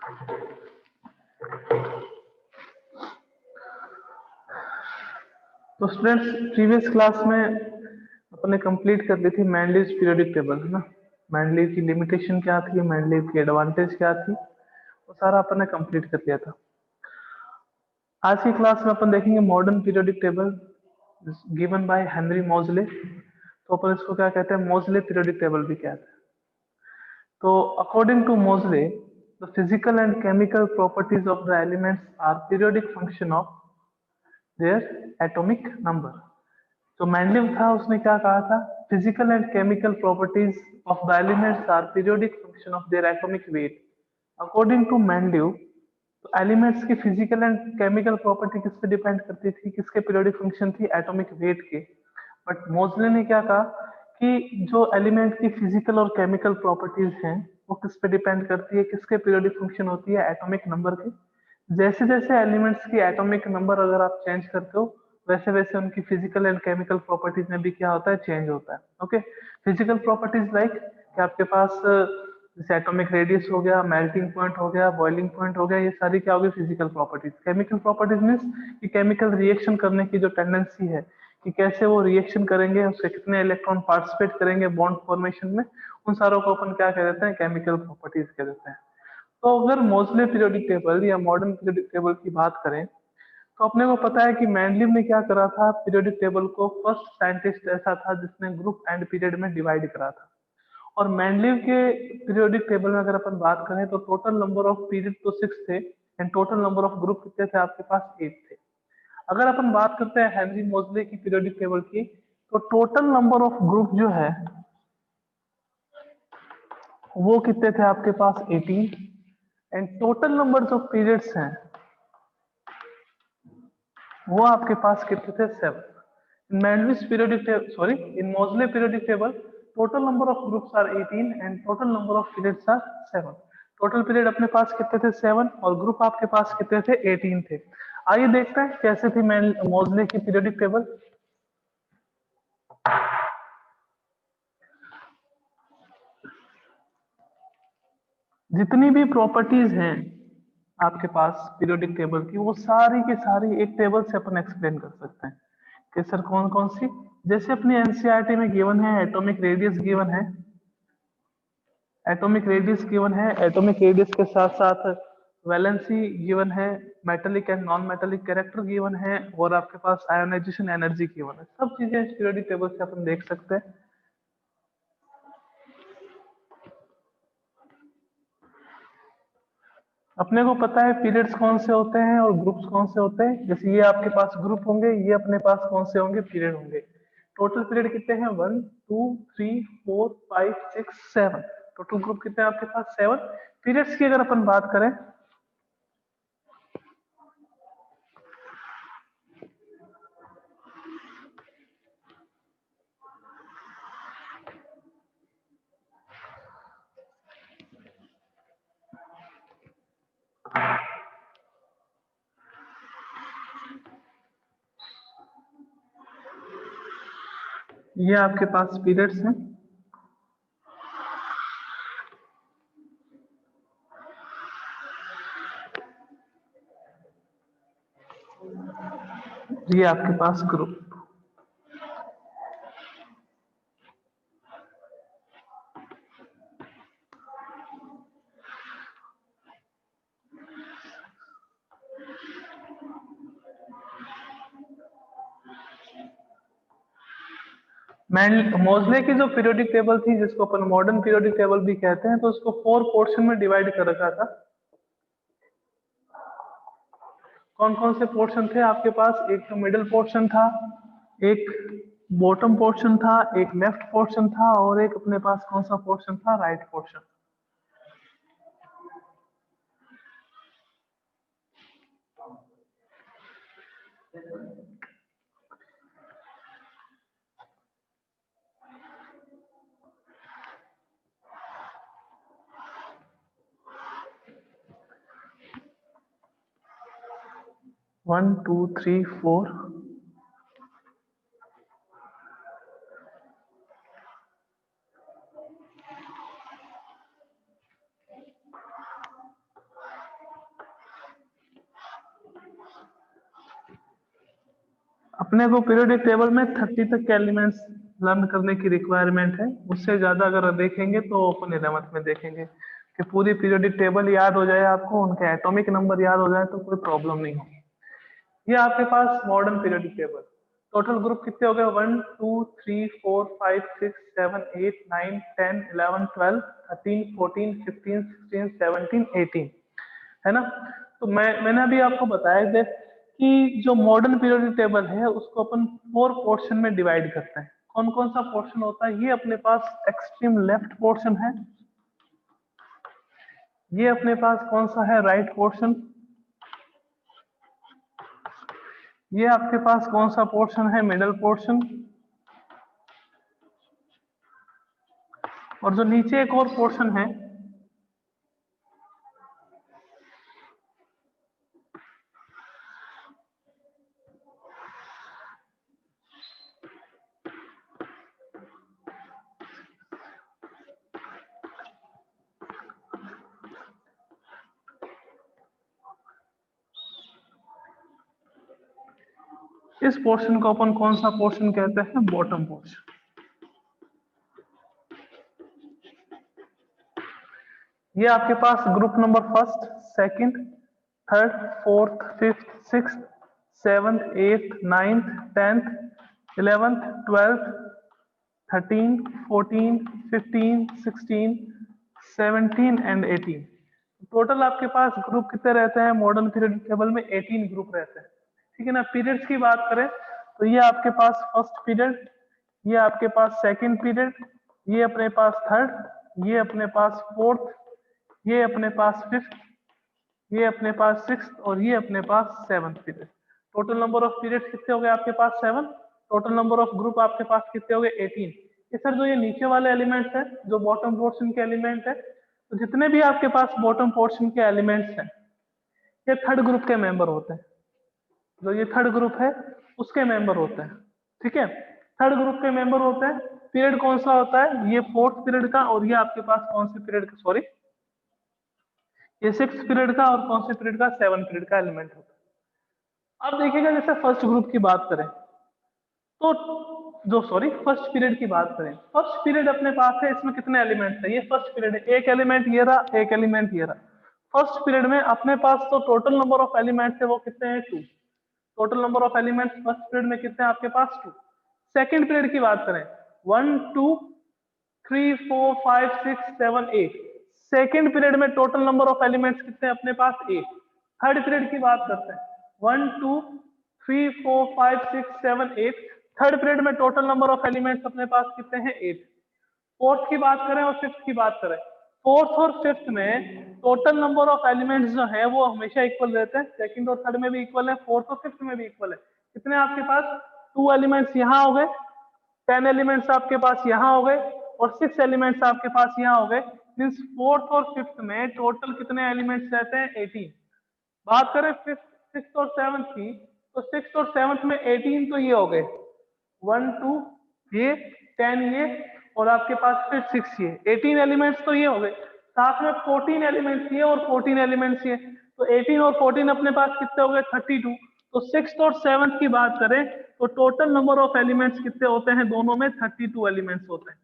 तो students previous class में अपने कंप्लीट कर ली थी मैंडलीव पीरियोडिक टेबल, है ना। मैंडलीव की लिमिटेशन क्या थी, मैंडलीव की एडवांटेज क्या थी, वो सारा अपन ने कंप्लीट कर लिया था। आज की क्लास में अपन देखेंगे modern periodic table given by Henry मोजले। तो अपन इसको क्या कहते हैं, मोजले पीरियोडिक टेबल भी कहते हैं। तो according to Moseley, the physical and chemical properties of the elements are periodic function of their atomic number. तो मैंडलीव था, उसने क्या कहा था, physical and chemical properties of the elements are periodic function of their atomic weight. According to Mendeleev, तो elements की physical and chemical property किस पे डिपेंड करती थी, किसके पीरियोडिक फंक्शन थी, एटॉमिक वेट के। बट मोजले ने क्या कहा कि जो एलिमेंट की फिजिकल और केमिकल प्रॉपर्टीज हैं वो किस पे डिपेंड करती है, किसके पीरियोडिक फंक्शन होती है, एटॉमिक नंबर के। जैसे जैसे एलिमेंट्स की एटॉमिक नंबर अगर आप चेंज करते हो, वैसे वैसे उनकी फिजिकल एंड केमिकल प्रॉपर्टीज में भी क्या होता है, चेंज होता है। ओके, फिजिकल प्रॉपर्टीज लाइक कि आपके पास जैसे एटॉमिक रेडियस हो गया, मेल्टिंग पॉइंट हो गया, बॉइलिंग पॉइंट हो गया, ये सारी क्या होगी, physical properties. Chemical properties means कि केमिकल रिएक्शन करने की जो टेंडेंसी है, कि कैसे वो रिएक्शन करेंगे, उससे कितने इलेक्ट्रॉन पार्टिसिपेट करेंगे बॉन्ड फॉर्मेशन में, उन सारों को अपन क्या कह देते हैं, केमिकल प्रॉपर्टीज कह देते हैं। तो अगर मोजले पीरियोडिक टेबल या मॉडर्न पीरियोडिक टेबल की बात करें, तो अपने को पता है कि मैंडलीव ने क्या करा था, पीरियोडिक टेबल को फर्स्ट साइंटिस्ट ऐसा था जिसने ग्रुप एंड पीरियड में डिवाइड करा था। और मैंडलीव के पीरियोडिक टेबल में अगर अपन बात करें तो टोटल नंबर ऑफ पीरियड तो 6 थे and total number of group कितने थे, आपके पास 8 थे। अगर अपन बात करते हैं हेनरी मोजले की पीरियोडिक टेबल की, तो टोटल नंबर ऑफ ग्रुप जो है वो कितने थे, आपके पास 18 एंड टोटल नंबर जो पीरियड्स हैं वो आपके पास कितने थे, 7। In Mendeleev's periodic table, sorry, in Moseley periodic table total number of groups are 18 and total number of periods are 7। Total period अपने पास कितने थे, 7, और ग्रुप आपके पास कितने थे, 18 थे। आइए देखते हैं कैसे थी मोजले की पीरियोडिक टेबल। जितनी भी प्रॉपर्टीज हैं आपके पास पीरियोडिक टेबल की, वो सारी की सारी एक टेबल से अपन एक्सप्लेन कर सकते हैं कि सर कौन कौन सी। जैसे अपनी एनसीईआरटी में गिवन है, एटॉमिक रेडियस गिवन है, एटॉमिक रेडियस गिवन है, एटॉमिक रेडियस के साथ साथ वैलेंसी गिवन है, metallic and non metallic character given है, और आपके पास आयोनाइजेशन एनर्जी गिवन है। सब चीजें इस पीरियोडिक टेबल से अपन देख सकते हैं। अपने को पता है पीरियड्स कौन से होते हैं और ग्रुप्स कौन से होते हैं। जैसे ये आपके पास ग्रुप होंगे, ये अपने पास कौन से होंगे, पीरियड होंगे। टोटल पीरियड कितने हैं, 1 2 3 4 5 6 7। टोटल ग्रुप कितने हैं आपके पास, 7। पीरियड्स की अगर अपन बात करें, ये आपके पास पीरियड्स हैं। ये आपके पास ग्रुप। मोजले की जो पीरियोडिक टेबल थी, जिसको अपन मॉडर्न पीरियोडिक टेबल भी कहते हैं, तो उसको 4 पोर्शन में डिवाइड कर रखा था। कौन कौन से पोर्शन थे आपके पास, एक तो मिडिल पोर्शन था, एक बॉटम पोर्शन था, एक लेफ्ट पोर्शन था, और एक अपने पास कौन सा पोर्शन था, right portion. One two three four, अपने को पीरियोडिक टेबल में 30 तक के एलिमेंट्स लर्न करने की रिक्वायरमेंट है, उससे ज्यादा अगर देखेंगे तो अपन 11th में देखेंगे कि पूरी पीरियोडिक टेबल याद हो जाए आपको, उनके एटॉमिक नंबर याद हो जाए तो कोई प्रॉब्लम नहीं होगी। ये आपके पास modern periodic table, total group कितने हो गए 1 2 3 4 5 6 7 8 9 10 11 12 13 14 15 16 17 18 है ना। तो मैंने अभी आपको बताया थे कि जो मॉडर्न पीरियोडिक टेबल है उसको अपन 4 पोर्शन में डिवाइड करते हैं। कौन कौन सा पोर्शन होता है? ये अपने पास एक्सट्रीम लेफ्ट पोर्शन है, ये अपने पास कौन सा है राइट पोर्शन, ये आपके पास कौन सा पोर्शन है मिडल पोर्शन, और जो नीचे एक और पोर्शन है इस पोर्शन को अपन कौन सा पोर्शन कहते हैं? Bottom portion. ये आपके पास group number first, second, third, fourth, fifth, sixth, seventh, eighth, ninth, tenth, 11th, 12th, 13, 14, 15, 16, 17 and 18। Total आपके पास ग्रुप कितने रहते हैं मॉडर्न पीरियड टेबल में? 18 ग्रुप रहते हैं, ठीक है ना। पीरियड्स की बात करें तो ये आपके पास फर्स्ट पीरियड, ये आपके पास सेकंड पीरियड, ये अपने पास थर्ड, ये अपने पास फोर्थ, ये अपने पास फिफ्थ, ये अपने पास सिक्स, और ये अपने पास seventh period. Total number of period कितने हो गए आपके पास? 7। टोटल नंबर ऑफ ग्रुप आपके पास कितने हो गए? 18। ये सर जो ये नीचे वाले एलिमेंट्स है जो बॉटम पोर्शन के एलिमेंट है, तो जितने भी आपके पास बॉटम पोर्शन के एलिमेंट्स हैं ये थर्ड ग्रुप के मेंबर होते हैं। जो ये थर्ड ग्रुप है उसके मेंबर होते हैं, ठीक है। थर्ड ग्रुप के मेंबर होते हैं। पीरियड कौन सा होता है? ये फोर्थ पीरियड का, और ये आपके पास कौन से पीरियड का? सॉरी, ये सिक्स पीरियड का, और कौन से पीरियड का? 7 पीरियड का एलिमेंट होता है। अब देखिएगा जैसे फर्स्ट ग्रुप की बात करें तो जो सॉरी फर्स्ट पीरियड की बात करें, फर्स्ट पीरियड अपने पास है, इसमें कितने एलिमेंट्स है? ये फर्स्ट पीरियड है, एक एलिमेंट ये रहा, एक एलिमेंट ये रहा। फर्स्ट पीरियड में अपने पास तो टोटल नंबर ऑफ एलिमेंट्स है वो कितने हैं? 2। Total number of elements first period में कितने हैं आपके पास? 2। सेकेंड पीरियड की बात करें 1 2 3 4 5 6 7 8। सेकेंड पीरियड में टोटल नंबर ऑफ एलिमेंट्स कितने हैं अपने पास? 8। थर्ड पीरियड की बात करते हैं 1 2 3 4 5 6 7 8। थर्ड पीरियड में टोटल नंबर ऑफ एलिमेंट्स अपने पास कितने हैं? 8। फोर्थ की बात करें और फिफ्थ की बात करें, फोर्थ और फिफ्थ में टोटल नंबर ऑफ एलिमेंट्स जो है वो हमेशा इक्वल रहते हैं। सेकंड और थर्ड में भी इक्वल है, फोर्थ और फिफ्थ में भी इक्वल है। कितने आपके पास? 2 एलिमेंट्स यहाँ हो गए, 10 एलिमेंट्स आपके पास यहाँ हो गए, और 6 एलिमेंट्स आपके पास यहाँ हो गए। मीन्स फोर्थ और फिफ्थ में टोटल कितने एलिमेंट्स रहते हैं? 18। बात करें फिफ्थ, सिक्स और सेवंथ की, तो सिक्स और सेवंथ में 18 तो ये हो गए, 1 2 ये 10 ये, और आपके पास फिर 6 ये, 18 एलिमेंट्स तो ये हो गए। साथ में 14 एलिमेंट्स ये और 14 एलिमेंट्स ये, तो 18 और 14 अपने पास कितने हो गए? 32। तो सिक्स और सेवंथ की बात करें तो टोटल नंबर ऑफ एलिमेंट्स कितने होते हैं दोनों में? 32 एलिमेंट्स होते हैं।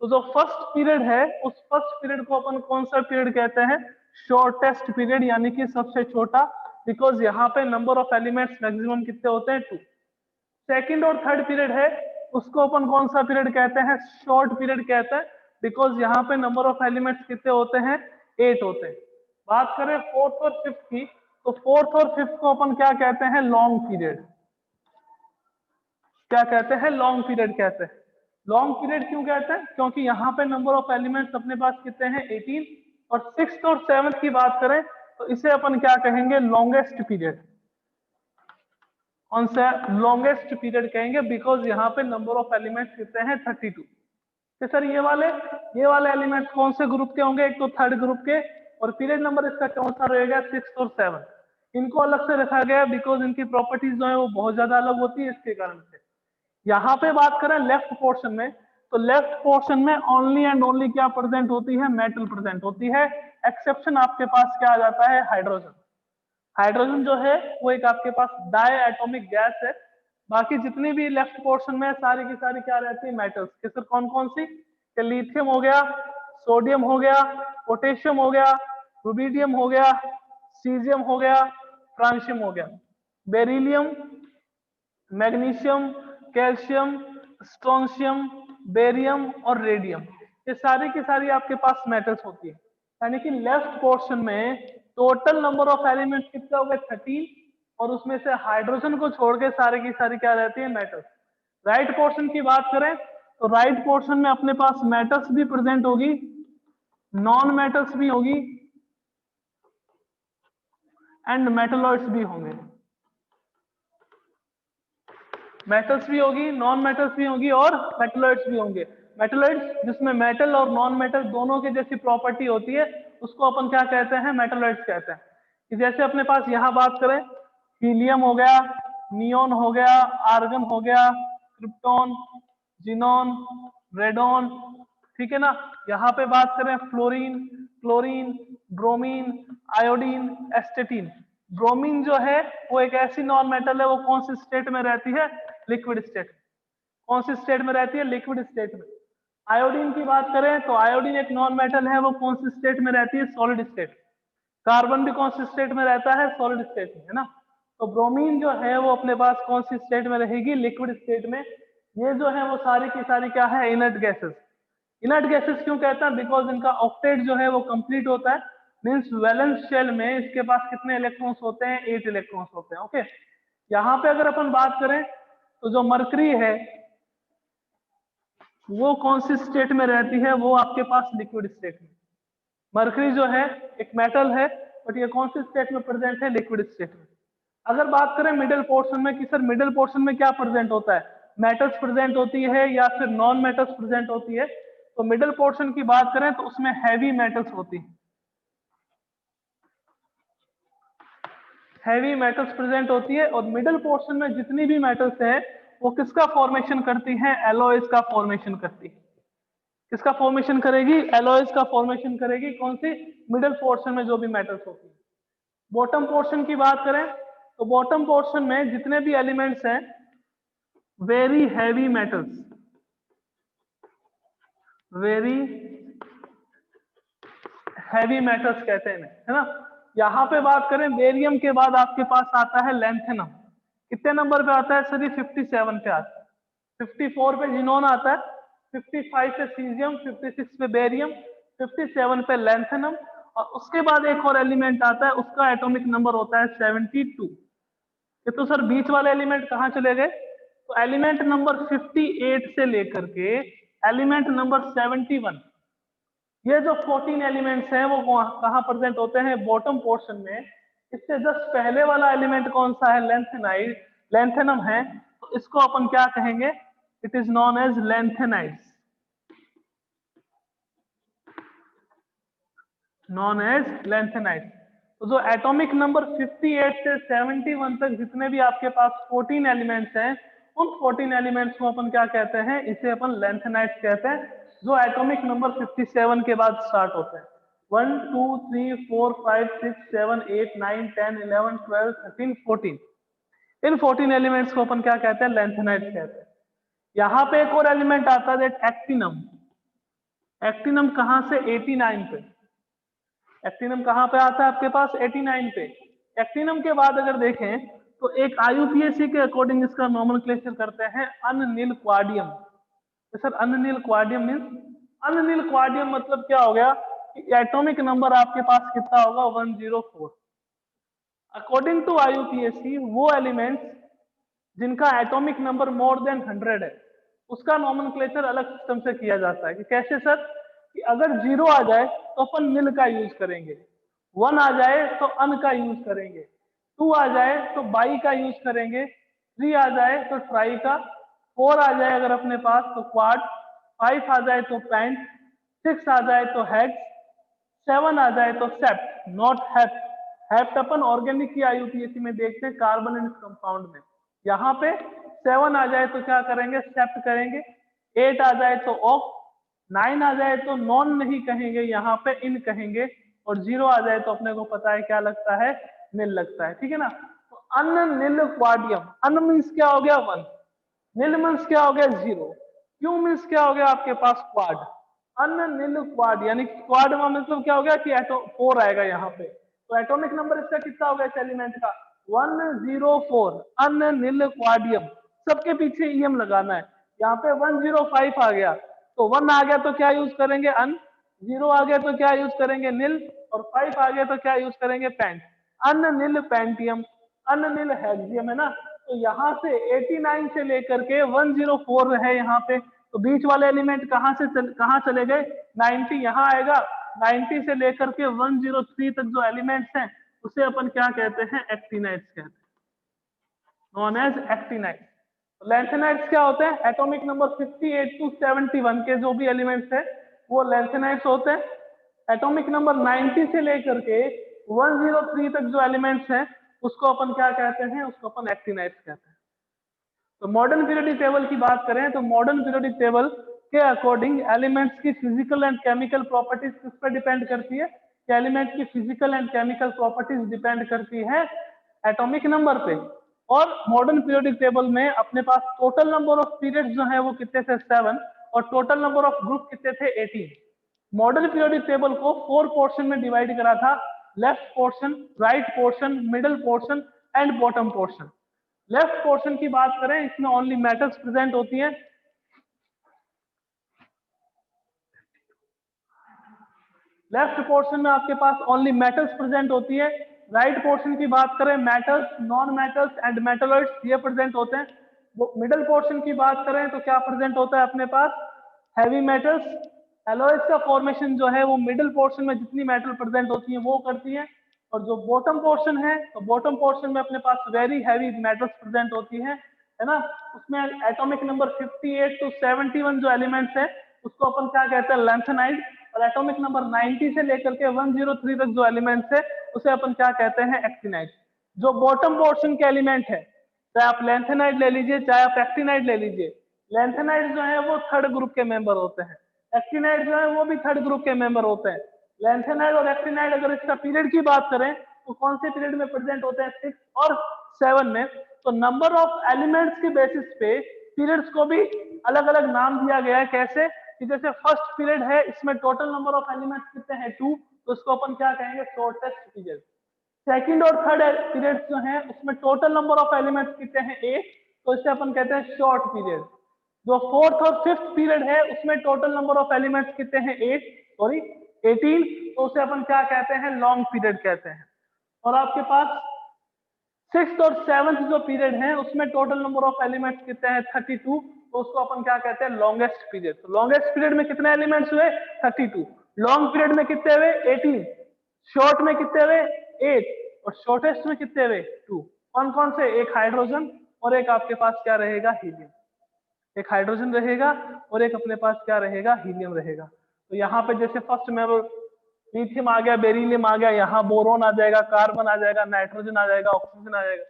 तो जो फर्स्ट पीरियड है उस फर्स्ट पीरियड को अपन कौन सा पीरियड कहते हैं? शॉर्टेस्ट पीरियड, यानी कि सबसे छोटा, बिकॉज यहाँ पे नंबर ऑफ एलिमेंट्स मैक्सिमम कितने होते हैं? 2। सेकंड और थर्ड पीरियड है उसको अपन कौन सा पीरियड कहते हैं? शॉर्ट पीरियड कहते हैं, बिकॉज यहाँ पे नंबर ऑफ एलिमेंट्स कितने होते हैं? 8 होते हैं। बात करें फोर्थ और फिफ्थ की, तो फोर्थ और फिफ्थ को अपन क्या कहते हैं? Long period. क्या कहते हैं? लॉन्ग पीरियड कहते हैं। लॉन्ग पीरियड क्यों कहते हैं? क्योंकि यहाँ पे नंबर ऑफ एलिमेंट्स अपने पास कितने हैं? 18। और सिक्स्थ और सेवंथ की बात करें तो इसे अपन क्या कहेंगे? Longest period. कौन सा? लॉन्गेस्ट पीरियड कहेंगे, बिकॉज यहाँ पे नंबर ऑफ एलिमेंट्स कितने हैं? 32। तो सर ये वाले एलिमेंट्स कौन से ग्रुप के होंगे? एक तो थर्ड ग्रुप के, और पीरियड नंबर इसका कौन सा रहेगा? 6 और 7। इनको अलग से रखा गया बिकॉज इनकी प्रॉपर्टीज जो है वो बहुत ज्यादा अलग होती है, इसके कारण से। यहाँ पे बात करें लेफ्ट पोर्शन में, तो लेफ्ट पोर्शन में ओनली एंड ओनली क्या प्रेजेंट होती है? मेटल प्रेजेंट होती है। एक्सेप्शन आपके पास क्या आ जाता है? हाइड्रोजन। हाइड्रोजन जो है वो एक आपके पास डाई एटॉमिक गैस है, बाकी जितनी भी लेफ्ट पोर्शन में सारी की सारी क्या रहती है, मेटल्स। कि सर कौन कौन सी? कि लिथियम हो गया, सोडियम हो गया, पोटेशियम हो गया, रुबिडियम हो गया, सीजियम हो गया, फ्रांशियम हो गया, beryllium, magnesium, calcium, strontium, barium और रेडियम। ये सारी की सारी आपके पास मेटल्स होती है। यानी कि लेफ्ट पोर्शन में टोटल नंबर ऑफ एलिमेंट्स कितने हो गए? 13, और उसमें से हाइड्रोजन को छोड़ के सारी की सारी क्या रहती है? मेटल्स। राइट पोर्शन की बात करें तो राइट पोर्शन में अपने पास मेटल्स भी प्रेजेंट होगी, नॉन मेटल्स भी होगी एंड मेटलॉइड्स भी होंगे। मेटल्स भी होगी, नॉन मेटल्स भी होगी और मेटलॉइड्स भी होंगे। मेटलॉइड्स जिसमें मेटल और नॉन मेटल दोनों की जैसी प्रॉपर्टी होती है उसको अपन क्या कहते हैं? मेटलॉइड्स कहते हैं। कि जैसे अपने पास यहाँ बात करें, हीलियम हो गया, नियोन हो गया, आर्गन हो गया, क्रिप्टॉन, जिनॉन, रेडॉन, ठीक है ना। यहाँ पे बात करें fluorine, chlorine, bromine, iodine, एस्टेटीन। Bromine जो है वो एक ऐसी नॉन मेटल है, वो कौन सी स्टेट में रहती है? Liquid state. कौन सी स्टेट में रहती है? लिक्विड स्टेट में। आयोडीन की बात करें तो आयोडीन एक नॉन मेटल है, वो कौन सी स्टेट में रहती है? Solid state. कार्बन भी कौन सी स्टेट में रहता है? सॉलिड स्टेट में, है ना। तो ब्रोमीन जो है वो अपने पास कौन सी स्टेट में रहेगी? लिक्विड स्टेट में। ये जो है वो सारी की सारी क्या है? Inert gases. इनर्ट गैसेस क्यों कहता है? बिकॉज इनका ऑक्टेट जो है वो कंप्लीट होता है। मींस वैलेंस शेल में इसके पास कितने इलेक्ट्रॉन्स होते हैं? 8 इलेक्ट्रॉन्स होते हैं। ओके, यहाँ पे अगर अपन बात करें तो जो मरकरी है वो कौन सी स्टेट में रहती है? वो आपके पास लिक्विड स्टेट में। मरकरी जो है एक मेटल है, बट ये कौन सी स्टेट में प्रेजेंट है? लिक्विड स्टेट में। अगर बात करें मिडिल पोर्शन में कि सर मिडिल पोर्शन में क्या प्रेजेंट होता है? मेटल्स प्रेजेंट होती है या फिर नॉन मेटल्स प्रेजेंट होती है? तो मिडिल पोर्शन की बात करें तो उसमें हैवी मेटल्स होती है। हैवी मेटल्स प्रेजेंट होती है, और मिडिल पोर्शन में जितनी भी मेटल्स है वो किसका फॉर्मेशन करती है? एलॉयज का फॉर्मेशन करती है। किसका फॉर्मेशन करेगी? एलॉयज का फॉर्मेशन करेगी। कौन सी? मिडिल पोर्शन में जो भी मेटल्स होती है। बॉटम पोर्शन की बात करें तो बॉटम पोर्शन में जितने भी एलिमेंट्स हैं very heavy metals, very heavy metals कहते हैं, है ना। यहाँ पे बात करें बेरियम के बाद आपके पास आता है लैंथेनम। कितने नंबर पे आता है सर? 57 पे आता है। 54 पे जिनोन आता है, 55 पे सीजियम, 56 पे बेरियम, 57 पे लैंथेनम, और उसके बाद एक और एलिमेंट आता है, उसका एटॉमिक नंबर होता है 72। ये तो सर बीच वाले एलिमेंट कहाँ चले गए? तो एलिमेंट नंबर 58 से लेकर के एलिमेंट नंबर 71, ये जो 14 एलिमेंट्स हैं वो कहाँ प्रेजेंट होते हैं? बॉटम पोर्शन में। इससे जस्ट पहले वाला एलिमेंट कौन सा है? लेंथेनाइड, लेंथेनम है। तो इसको अपन क्या कहेंगे? It is known as lanthanides, known as lanthanides. तो जो एटॉमिक नंबर 58 से 71 तक जितने भी आपके पास 14 एलिमेंट्स हैं, उन 14 एलिमेंट्स को अपन क्या कहते हैं? इसे अपन लेंथेनाइड्स कहते हैं, जो एटॉमिक नंबर 57 के बाद स्टार्ट होते हैं। 1 2 3 4 5 6 7 8 9 10 11 12 13 14, इन 14 एलिमेंट्स को अपन क्या कहते हैं? लेंथेनाइड्स कहते हैं। यहाँ पे एक और एलिमेंट आता है एक्टिनम। एक्टिनम कहाँ से? 89 पे। एक्टिनम कहाँ पे आता है आपके पास? 89 पे। एक्टिनम के बाद अगर देखें तो एक आईयूपीएसी के अकॉर्डिंग इसका नोमेनक्लेचर करते हैं अननील क्वाडियम। तो सर अननील क्वाडियम मींस, अननील क्वाडियम मतलब क्या हो गया? कि एटॉमिक नंबर आपके पास कितना होगा? 104। अकॉर्डिंग टू आईयूपीएसी वो एलिमेंट्स जिनका एटॉमिक नंबर मोर देन 100 है उसका नोमेनक्लेचर अलग सिस्टम से किया जाता है। कि कैसे सर? कि अगर 0 आ जाए तो अपन नील का यूज करेंगे, 1 आ जाए तो अन का यूज करेंगे, 2 आ जाए तो बाई का यूज करेंगे, 3 आ जाए तो ट्राई का, 4 आ जाए अगर अपने पास तो क्वाड, 5 आ जाए तो पैंट, 6 आ जाए तो हेक्स, 7 आ जाए तो सेप्ट, नॉट हेप्ट। हेप्ट अपन ऑर्गेनिक की आईयूपीएसी में देखते हैं कार्बन एंड कंपाउंड में। यहाँ पे 7 आ जाए तो क्या करेंगे? सेप्ट करेंगे। 8 आ जाए तो ऑफ, 9 आ जाए तो नॉन नहीं कहेंगे, यहाँ पे इन कहेंगे, और 0 आ जाए तो अपने को पता है क्या लगता है? निल लगता है, ठीक है ना। तो अननिल क्वाडियम, अन मीन्स क्या हो गया 1, निल मीन्स क्या हो गया 0, क्यू मीन्स क्या हो गया आपके पास क्वाड, अननिल क्वाड यानी क्वाड का मतलब क्या हो गया कि 4 आएगा यहाँ पे, तो एटॉमिक नंबर इसका कितना होगा इस एलिमेंट का 104, अननिल क्वाडियम, सबके पीछे ईएम लगाना है, यहाँ पे 105 आ गया, तो 1 आ गया तो क्या यूज करेंगे अन, 0 आ गया तो क्या यूज करेंगे निल, और 5 आ गया तो क्या यूज करेंगे पेंट, अननिल पेंटियम, अननिल हेक्सियम है ना। तो यहाँ से 89 से लेकर के 104 है यहाँ पे, तो बीच वाले एलिमेंट कहाँ चले गए 90 यहाँ आएगा, 90 से लेकर के 103 तक जो एलिमेंट्स हैं उसे अपन क्या कहते हैं एक्टिनाइड्स कहते हैं, नॉन एज एक्टिनाइड्स। लैंथेनाइड्स क्या होते हैं, एटॉमिक नंबर 58 टू 71 के जो भी एलिमेंट्स है वो लैंथेनाइड्स होते हैं, एटॉमिक नंबर 90 से लेकर के 103 तक जो एलिमेंट्स हैं उसको अपन क्या कहते हैं, उसको अपन एक्टिनाइड्स कहते हैं। तो मॉडर्न पीरियोडिक टेबल की बात करें तो मॉडर्न पीरियोडिक टेबल के अकॉर्डिंग एलिमेंट्स की फिजिकल एंड केमिकल प्रॉपर्टीज किस पर डिपेंड करती है, कि एलिमेंट की physical and chemical properties depend करती है एटॉमिक नंबर पे। और मॉडर्न पीरियोडिक टेबल में अपने पास टोटल नंबर ऑफ पीरियड्स जो है वो कितने थे 7, और टोटल नंबर ऑफ ग्रुप कितने थे 18। मॉडर्न पीरियोडिक टेबल को 4 पोर्शन में डिवाइड करा था, left portion, right portion, middle portion and bottom portion. Left portion की बात करें इसमें ओनली मेटल्स प्रेजेंट होती हैं, लेफ्ट पोर्शन में आपके पास ओनली मेटल्स प्रेजेंट होती है। राइट पोर्शन की बात करें metals, non metals and metalloids ये प्रेजेंट होते हैं। वो मिडिल पोर्शन की बात करें तो क्या प्रेजेंट होता है अपने पास, हैवी मेटल्स, एलॉयज का फॉर्मेशन जो है वो मिडिल पोर्शन में जितनी मेटल प्रेजेंट होती है वो करती है। और जो बॉटम पोर्शन है तो बॉटम पोर्शन में अपने पास वेरी हैवी मेटल्स प्रेजेंट होती है ना, उसमें एटॉमिक नंबर 58 टू 71 जो एलिमेंट्स है उसको अपन क्या कहते हैं लैंथेनाइड, और एटॉमिक नंबर 90 से लेकर के 103 तक जो एलिमेंट्स है उसे अपन क्या कहते हैं एक्टिनाइड। जो बॉटम पोर्शन के एलिमेंट है चाहे आप लैंथेनाइड ले लीजिए चाहे आप एक्टिनाइड ले लीजिए, लैंथेनाइड जो है वो थर्ड ग्रुप के मेंबर होते हैं, एक्टिनाइड जो है वो भी थर्ड ग्रुप के मेंबर होते हैं। लैंथेनाइड और एक्टिनाइड अगर इसका पीरियड की बात करें तो कौन से पीरियड में प्रेजेंट होते हैं 6 और 7 में। तो नंबर ऑफ एलिमेंट्स के बेसिस पे पीरियड्स को भी अलग अलग नाम दिया गया है, कैसे कि जैसे फर्स्ट पीरियड है इसमें टोटल नंबर ऑफ एलिमेंट्स कितने हैं 2, तो उसको अपन क्या कहेंगे शॉर्टेस्ट पीरियड। सेकंड और थर्ड पीरियड्स जो हैं उसमें टोटल नंबर ऑफ एलिमेंट्स कितने हैं 8, तो इसे अपन कहते हैं शॉर्ट पीरियड। जो फोर्थ और फिफ्थ पीरियड है उसमें टोटल नंबर ऑफ एलिमेंट्स कितने हैं 18, तो उसे अपन क्या कहते हैं लॉन्ग पीरियड कहते हैं। और आपके पास सिक्स्थ और सेवंथ जो पीरियड है उसमें टोटल नंबर ऑफ एलिमेंट्स कितने हैं 32, तो उसको अपन क्या कहते हैं लॉन्गेस्ट पीरियड। तो लॉन्गेस्ट पीरियड में कितने एलिमेंट्स हुए 32, लॉन्ग पीरियड में कितने हुए 18, शॉर्ट में कितने हुए 8, और शॉर्टेस्ट में कितने हुए 2। कौन कौन से, एक हाइड्रोजन और एक आपके पास क्या रहेगा हीलियम, एक हाइड्रोजन रहेगा और एक अपने पास क्या रहेगा हीलियम रहेगा। तो यहाँ पे जैसे फर्स्ट में लिथियम आ गया, बेरिलियम आ गया, यहाँ बोरोन आ जाएगा, कार्बन आ जाएगा, नाइट्रोजन आ जाएगा, ऑक्सीजन आ जाएगा।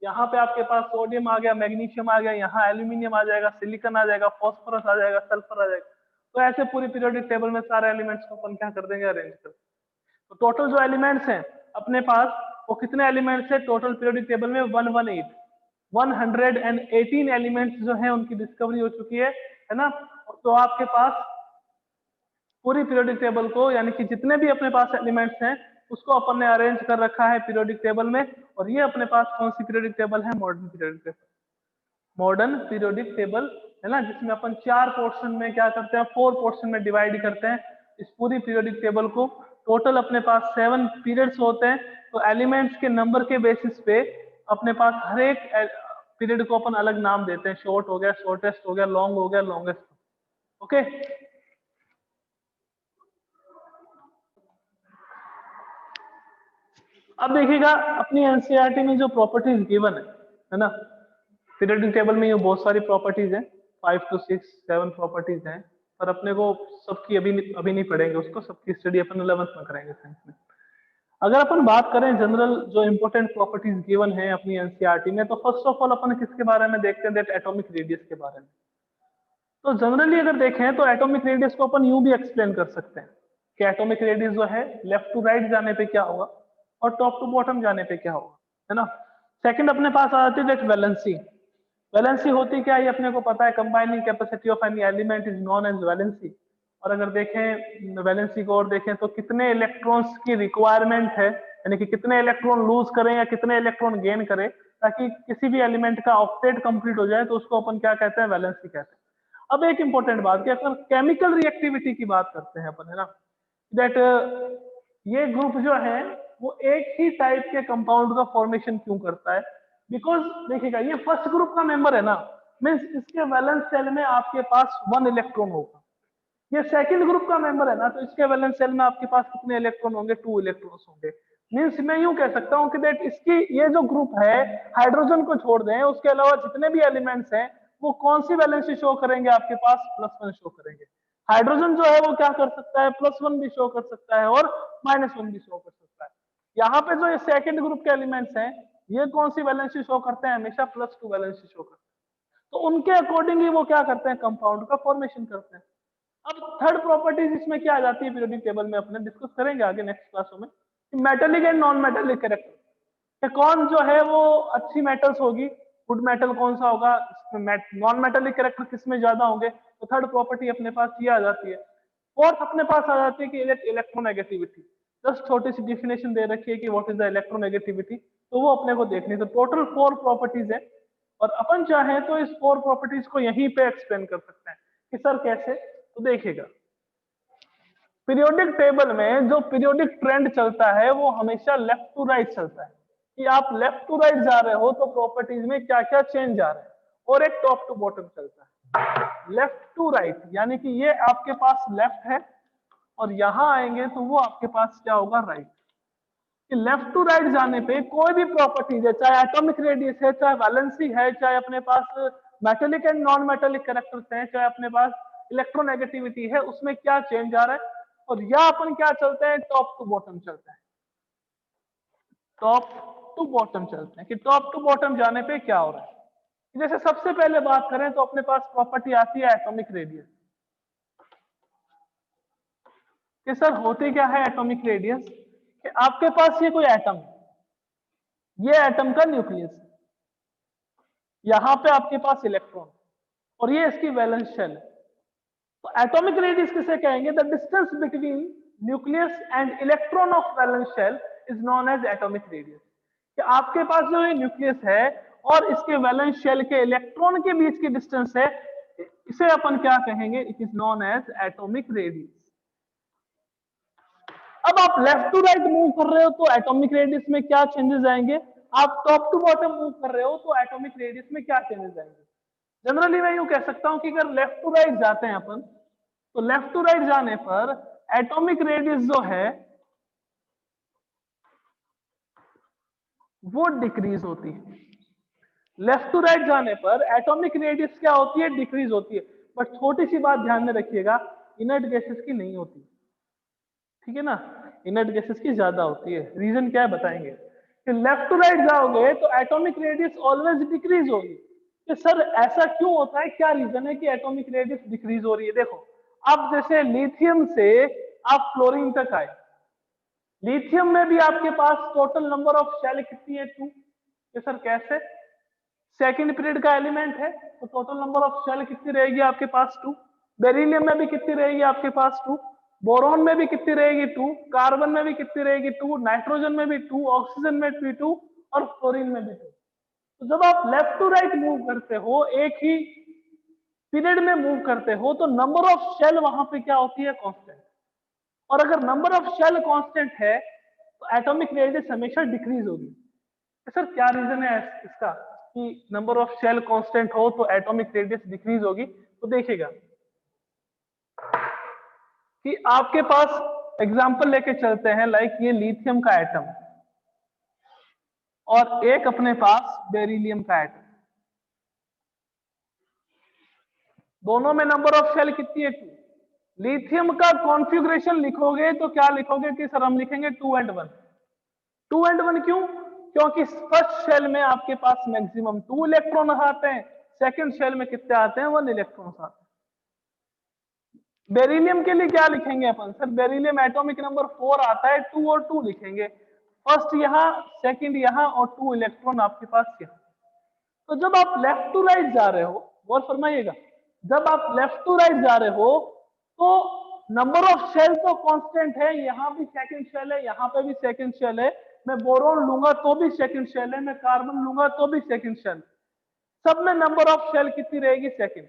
यहाँ पे आपके पास सोडियम आ गया, मैग्नीशियम आ गया, यहाँ एल्यूमिनियम आ जाएगा, सिलिकॉन आ जाएगा, फॉस्फोरस आ जाएगा, सल्फर आ जाएगा। तो ऐसे पूरी पीरियोडिक टेबल में सारे एलिमेंट्स को अपन क्या कर देंगे अरेंज कर। तो टोटल जो एलिमेंट्स हैं अपने पास वो कितने एलिमेंट्स है टोटल पीरियोडिक टेबल में 118 एलिमेंट्स जो है उनकी डिस्कवरी हो चुकी है ना। तो आपके पास पूरी पीरियोडिक टेबल को यानी कि जितने भी अपने पास एलिमेंट्स हैं उसको अपन ने अरेंज कर रखा है पीरियोडिक टेबल में। और ये अपने पास कौन सी पीरियोडिक टेबल है, modern periodic table, modern periodic table है ना, जिसमें अपन 4 पोर्शन में क्या करते हैं 4 पोर्शन में डिवाइड करते हैं इस पूरी पीरियोडिक टेबल को। टोटल अपने पास 7 पीरियड्स होते हैं, तो एलिमेंट्स के नंबर के बेसिस पे अपने पास हर एक पीरियड को अपन अलग नाम देते हैं, शॉर्ट हो गया, शॉर्टेस्ट हो गया, लॉन्ग हो गया, लॉन्गेस्ट। ओके, अब देखिएगा अपनी एनसीईआरटी में जो प्रॉपर्टीज गिवन है ना, पीरियोडिक टेबल में ये बहुत सारी प्रॉपर्टीज हैं, 5 to 6 7 प्रॉपर्टीज हैं, पर अपने को सबकी अभी नहीं पढ़ेंगे उसको, सबकी स्टडी अपन 11th में करेंगे साइंस में। अगर अपन बात करें जनरल जो इंपॉर्टेंट प्रॉपर्टीज गिवन है अपनी एनसीईआरटी में, तो फर्स्ट ऑफ ऑल अपन किसके बारे में देखते हैं, दैट एटॉमिक रेडियस के बारे में। तो जनरली अगर देखें तो एटॉमिक रेडियस को अपन यूं भी एक्सप्लेन कर सकते हैं कि एटॉमिक रेडियस जो है लेफ्ट टू राइट जाने पे क्या होगा और टॉप टू बॉटम जाने पे क्या होगा, है ना। सेकंड अपने पास आ जाती है दैट वैलेंसी। वैलेंसी होती क्या है अपने को पता है, combining capacity of any element is known as valency. और अगर देखें वैलेंसी को और देखें तो कितने इलेक्ट्रॉन्स की रिक्वायरमेंट है, यानी कि कितने इलेक्ट्रॉन लूज करें या कितने इलेक्ट्रॉन गेन करें ताकि किसी भी एलिमेंट का ऑक्टेट कंप्लीट हो जाए, तो उसको अपन क्या कहते हैं, वैलेंसी कहते हैं। अब एक इंपॉर्टेंट बात कि अगर केमिकल रिएक्टिविटी की बात करते हैं अपन, है ना, दैट ये ग्रुप जो है वो एक ही टाइप के कंपाउंड का फॉर्मेशन क्यों करता है, बिकॉज देखिएगा ये फर्स्ट ग्रुप का मेंबर है ना, मीन्स इसके वैलेंस शेल में आपके पास 1 इलेक्ट्रॉन होगा। ये सेकंड ग्रुप का मेंबर है ना, तो इसके वैलेंस शेल में आपके पास कितने इलेक्ट्रॉन होंगे, 2 इलेक्ट्रॉन्स होंगे। मीन्स मैं यूं कह सकता हूं कि दैट इसकी ये जो ग्रुप है हाइड्रोजन को छोड़ दें, उसके अलावा जितने भी एलिमेंट्स हैं वो कौन सी वैलेंसी शो करेंगे, आपके पास +1 शो करेंगे। हाइड्रोजन जो है वो क्या कर सकता है, +1 भी शो कर सकता है और -1 भी शो कर सकता है। यहाँ पे जो ये सेकंड ग्रुप के एलिमेंट्स हैं ये कौन सी वैलेंसी शो करते हैं, हमेशा +2 वैलेंसी शो करते हैं। तो उनके अकॉर्डिंगली वो क्या करते हैं, कंपाउंड का फॉर्मेशन करते हैं। अब थर्ड प्रॉपर्टीज इसमें क्या आ जाती है पीरियोडिक टेबल में, अपने डिस्कस करेंगे आगे नेक्स्ट क्लासों में, metallic and non metallic character, कौन जो है वो अच्छी मेटल्स होगी, गुड मेटल कौन सा होगा, नॉन मेटेलिक कैरेक्टर किसमें ज्यादा होंगे। तो थर्ड प्रॉपर्टी अपने पास ये आ जाती है। फोर्थ अपने पास आ जाती है कि इलेक्ट्रोनेगेटिविटी। जस्ट छोटी सी डिफिनेशन दे रखी है कि व्हाट इज द इलेक्ट्रोनेगेटिविटी, तो वो अपने को देखनी। तो टोटल 4 प्रॉपर्टीज है और अपन चाहे तो इस 4 प्रॉपर्टीज को यहीं पे एक्सप्लेन कर सकते हैं कि सर कैसे। तो देखिएगा पीरियोडिक टेबल में जो पीरियोडिक ट्रेंड चलता है वो हमेशा लेफ्ट टू राइट चलता है, कि आप लेफ्ट टू राइट जा रहे हो तो प्रॉपर्टीज में क्या क्या चेंज आ रहे हैं, और एक टॉप टू बॉटम चलता है लेफ्ट टू राइट, यानी कि ये आपके पास लेफ्ट है और यहां आएंगे तो वो आपके पास क्या होगा, राइट। कि लेफ्ट टू राइट जाने पे कोई भी प्रॉपर्टीज है, चाहे एटॉमिक रेडियस है, चाहे वैलेंसी है, चाहे अपने पास metallic and non metallic characters हैं, चाहे अपने पास इलेक्ट्रोनेगेटिविटी है, उसमें क्या चेंज आ रहा है। और या अपन क्या चलते हैं, टॉप टू बॉटम चलते हैं, टॉप टू बॉटम चलते हैं कि टॉप टू बॉटम जाने पे क्या हो रहा है। जैसे सबसे पहले बात करें तो अपने पास प्रॉपर्टी आती है एटॉमिक रेडियस, कि सर होती क्या है एटॉमिक रेडियस, कि आपके पास ये कोई एटम, ये एटम का न्यूक्लियस है, यहां पे आपके पास इलेक्ट्रॉन और ये इसकी वैलेंस शेल है। तो एटॉमिक रेडियस किसे कहेंगे, the distance between nucleus and electron of valence shell is known as atomic radius. कि आपके पास जो ये न्यूक्लियस है और इसके वैलेंस शेल के इलेक्ट्रॉन के बीच की डिस्टेंस है, इसे अपन क्या कहेंगे, it is known as atomic radius. अब आप लेफ्ट टू राइट मूव कर रहे हो तो एटॉमिक रेडियस में क्या चेंजेस आएंगे, आप टॉप टू बॉटम मूव कर रहे हो तो एटॉमिक रेडियस में क्या चेंजेस आएंगे। जनरली मैं यूं कह सकता हूं कि अगर लेफ्ट टू राइट जाते हैं अपन, तो लेफ्ट टू राइट जाने पर एटॉमिक रेडियस जो है वो डिक्रीज होती है। लेफ्ट टू राइट जाने पर एटॉमिक रेडियस क्या होती है, डिक्रीज होती है। बट छोटी सी बात ध्यान में रखिएगा, इनर्ट गैसेस की नहीं होती, ठीक है ना, इनर्ट गैसेस की ज्यादा होती है। रीजन क्या है बताएंगे, कि लेफ्ट टू राइट जाओगे तो एटॉमिक रेडियस ऑलवेज डिक्रीज होगी। कि सर ऐसा क्यों होता है, क्या रीजन है कि एटॉमिक रेडियस डिक्रीज हो रही है। देखो अब जैसे लिथियम से आप फ्लोरीन तक आए, लिथियम में भी आपके पास टोटल नंबर ऑफ शेल कितनी है, 2। कि सर कैसे, सेकंड पीरियड का एलिमेंट है तो टोटल नंबर ऑफ शेल कितनी रहेगी आपके पास, 2। बेरिलियम में भी कितनी रहेगी आपके पास, 2। बोरॉन में भी कितनी रहेगी, 2। कार्बन में भी कितनी रहेगी, 2। नाइट्रोजन में भी 2, ऑक्सीजन में भी 2 और फ्लोरीन में भी 2। तो जब आप लेफ्ट टू राइट मूव करते हो, एक ही पीरियड में मूव करते हो, तो नंबर ऑफ शेल वहां पे क्या होती है, कांस्टेंट। और अगर नंबर ऑफ शेल कांस्टेंट है तो एटॉमिक रेडियस हमेशा डिक्रीज होगी। तो सर क्या रीजन है इसका कि नंबर ऑफ शेल कांस्टेंट हो तो एटॉमिक रेडियस डिक्रीज होगी। तो देखिएगा कि आपके पास एग्जांपल लेके चलते हैं, लाइक ये लिथियम का एटम और एक अपने पास बेरिलियम का एटम, दोनों में नंबर ऑफ शेल कितनी है, 2। लिथियम का कॉन्फ़िगरेशन लिखोगे तो क्या लिखोगे कि सर हम लिखेंगे 2 and 1। 2 and 1 क्यों, क्योंकि फर्स्ट शेल में आपके पास मैक्सिमम 2 इलेक्ट्रॉन आते हैं, सेकंड शेल में कितने आते हैं, 1 इलेक्ट्रॉन आते हैं। बेरिलियम के लिए क्या लिखेंगे अपन, सर बेरिलियम एटॉमिक नंबर 4 आता है, 2 और 2 लिखेंगे। फर्स्ट यहाँ, सेकंड यहाँ और 2 इलेक्ट्रॉन आपके पास यहाँ। तो जब आप लेफ्ट टू राइट जा रहे हो, गौर फरमाइएगा, जब आप लेफ्ट टू राइट जा रहे हो तो नंबर ऑफ शेल तो कांस्टेंट है, यहाँ भी सेकंड शेल है, यहाँ पे भी सेकंड शेल है, मैं बोरॉन लूंगा तो भी सेकंड शेल है, मैं कार्बन लूंगा तो भी सेकंड शेल, सब में नंबर ऑफ शेल कितनी रहेगी, second.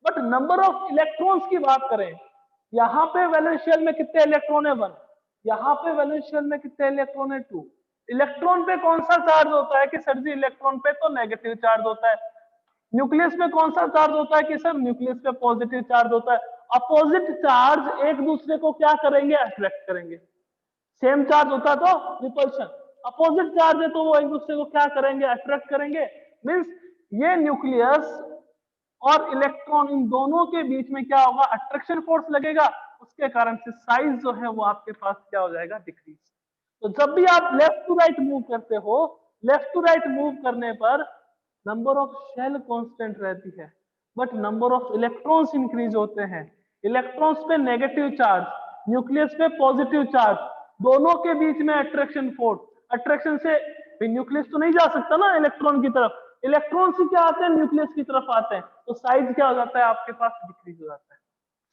But number of electrons की बात करें, यहाँ पे वैलेंस शेल में कितने इलेक्ट्रॉन है, 1, यहाँ पे वैलेंस शेल में कितने इलेक्ट्रॉन है, 2। इलेक्ट्रॉन पे कौन सा चार्ज होता है कि सर जी, इलेक्ट्रॉन पे तो नेगेटिव चार्ज होता है। न्यूक्लियस पे कौन सा चार्ज होता है कि सर, न्यूक्लियस पे पॉजिटिव चार्ज होता है। अपोजिट चार्ज एक दूसरे को क्या करेंगे, अट्रैक्ट करेंगे। सेम चार्ज होता तो रिपल्शन, अपोजिट चार्ज है तो वो एक दूसरे को क्या करेंगे, अट्रैक्ट करेंगे। मींस ये न्यूक्लियस और इलेक्ट्रॉन, इन दोनों के बीच में क्या होगा, अट्रैक्शन फोर्स लगेगा, उसके कारण से साइज जो है वो आपके पास क्या हो जाएगा, डिक्रीज। तो जब भी आप लेफ्ट टू राइट मूव करते हो, लेफ्ट टू राइट मूव करने पर नंबर ऑफ शेल कांस्टेंट रहती है, but number of electrons increase होते हैं। इलेक्ट्रॉन्स पे नेगेटिव चार्ज, न्यूक्लियस पे पॉजिटिव चार्ज, दोनों के बीच में अट्रैक्शन फोर्स, अट्रैक्शन से न्यूक्लियस तो नहीं जा सकता ना इलेक्ट्रॉन की तरफ, इलेक्ट्रॉन से क्या आते हैं, न्यूक्लियस की तरफ आते हैं, तो साइज क्या हो जाता है आपके पास, डिक्रीज हो जाता है।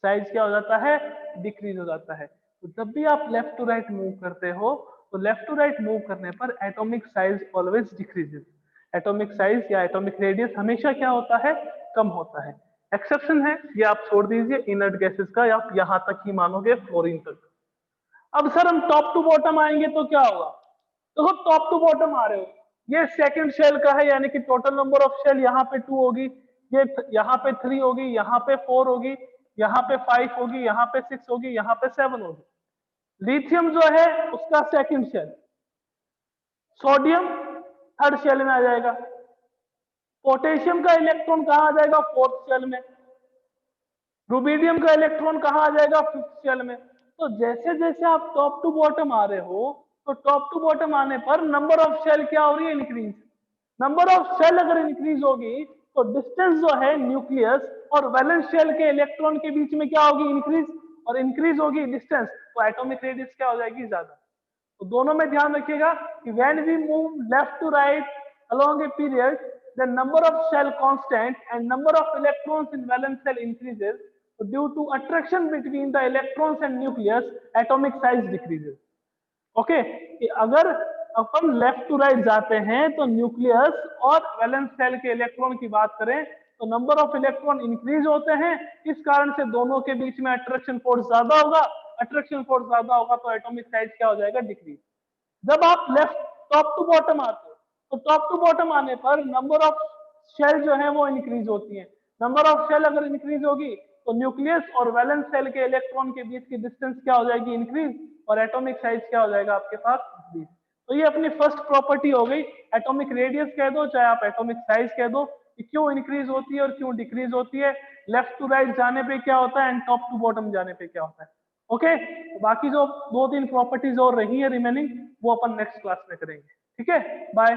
साइज क्या हो जाता है, डिक्रीज हो जाता है। तो जब भी आप लेफ्ट टू राइट मूव करते हो, तो लेफ्ट टू राइट मूव करने पर atomic size always decreases. Atomic size या एटॉमिक रेडियस हमेशा क्या होता है, कम होता है। एक्सेप्शन है, ये आप छोड़ दीजिए इनर्ट गैसेस का, आप यहां तक ही मानोगे, फ्लोरीन तक। अब सर हम टॉप टू बॉटम आएंगे तो क्या होगा, तो टॉप टू बॉटम आ रहे हो, ये सेकंड शेल का है, यानी कि टोटल नंबर ऑफ शेल यहाँ पे 2 होगी, ये यहाँ पे 3 होगी, यहाँ पे 4 होगी, यहाँ पे 5 होगी, यहाँ पे 6 होगी, यहाँ पे 7 होगी। लिथियम जो है उसका second shell, sodium third shell में आ जाएगा, पोटेशियम का इलेक्ट्रॉन कहाँ आ जाएगा, फोर्थ शेल में, रुबिडियम का इलेक्ट्रॉन कहाँ आ जाएगा, फिफ्थ शेल में। तो जैसे जैसे आप टॉप टू बॉटम आ रहे हो, तो टॉप टू बॉटम आने पर नंबर ऑफ शेल क्या हो रही है, इंक्रीज। नंबर ऑफ शेल अगर इंक्रीज होगी तो डिस्टेंस जो है न्यूक्लियस और वैलेंस शेल के इलेक्ट्रॉन के बीच में क्या होगी, इंक्रीज, और इंक्रीज होगी डिस्टेंस, तो एटॉमिक रेडियस क्या हो जाएगी, ज्यादा। तो दोनों में ध्यान रखिएगा कि when we move left to right along a period, the number of shell constant and number of electrons in valence shell increases. So due to attraction between the electrons and nucleus, atomic size decreases. Okay कि अगर अपन left to right जाते हैं तो nucleus और valence shell के electron की बात करें तो नंबर ऑफ इलेक्ट्रॉन इंक्रीज होते हैं, इस कारण से दोनों के बीच में अट्रैक्शन फोर्स ज्यादा होगा, अट्रैक्शन फोर्स ज्यादा होगा तो एटॉमिक साइज क्या हो जाएगा, डिक्रीज। जब आप लेफ्ट टॉप टू बॉटम आते हो तो टॉप टू बॉटम आने पर नंबर ऑफ शेल जो है वो इंक्रीज होती है। नंबर ऑफ शेल अगर इंक्रीज होगी तो न्यूक्लियस और वैलेंस शेल के इलेक्ट्रॉन के बीच की डिस्टेंस क्या हो जाएगी, इंक्रीज, और एटॉमिक साइज क्या हो जाएगा आपके पास, इंक्रीज। तो ये अपनी फर्स्ट प्रॉपर्टी हो गई। एटॉमिक रेडियस कह दो चाहे आप एटॉमिक साइज कह दो कि क्यों इंक्रीज होती है और क्यों डिक्रीज होती है, लेफ्ट टू राइट जाने पे क्या होता है एंड टॉप टू बॉटम जाने पे क्या होता है। ओके तो बाकी जो 2-3 प्रॉपर्टीज और रही है रिमेनिंग वो अपन नेक्स्ट क्लास में करेंगे। ठीक है, बाय।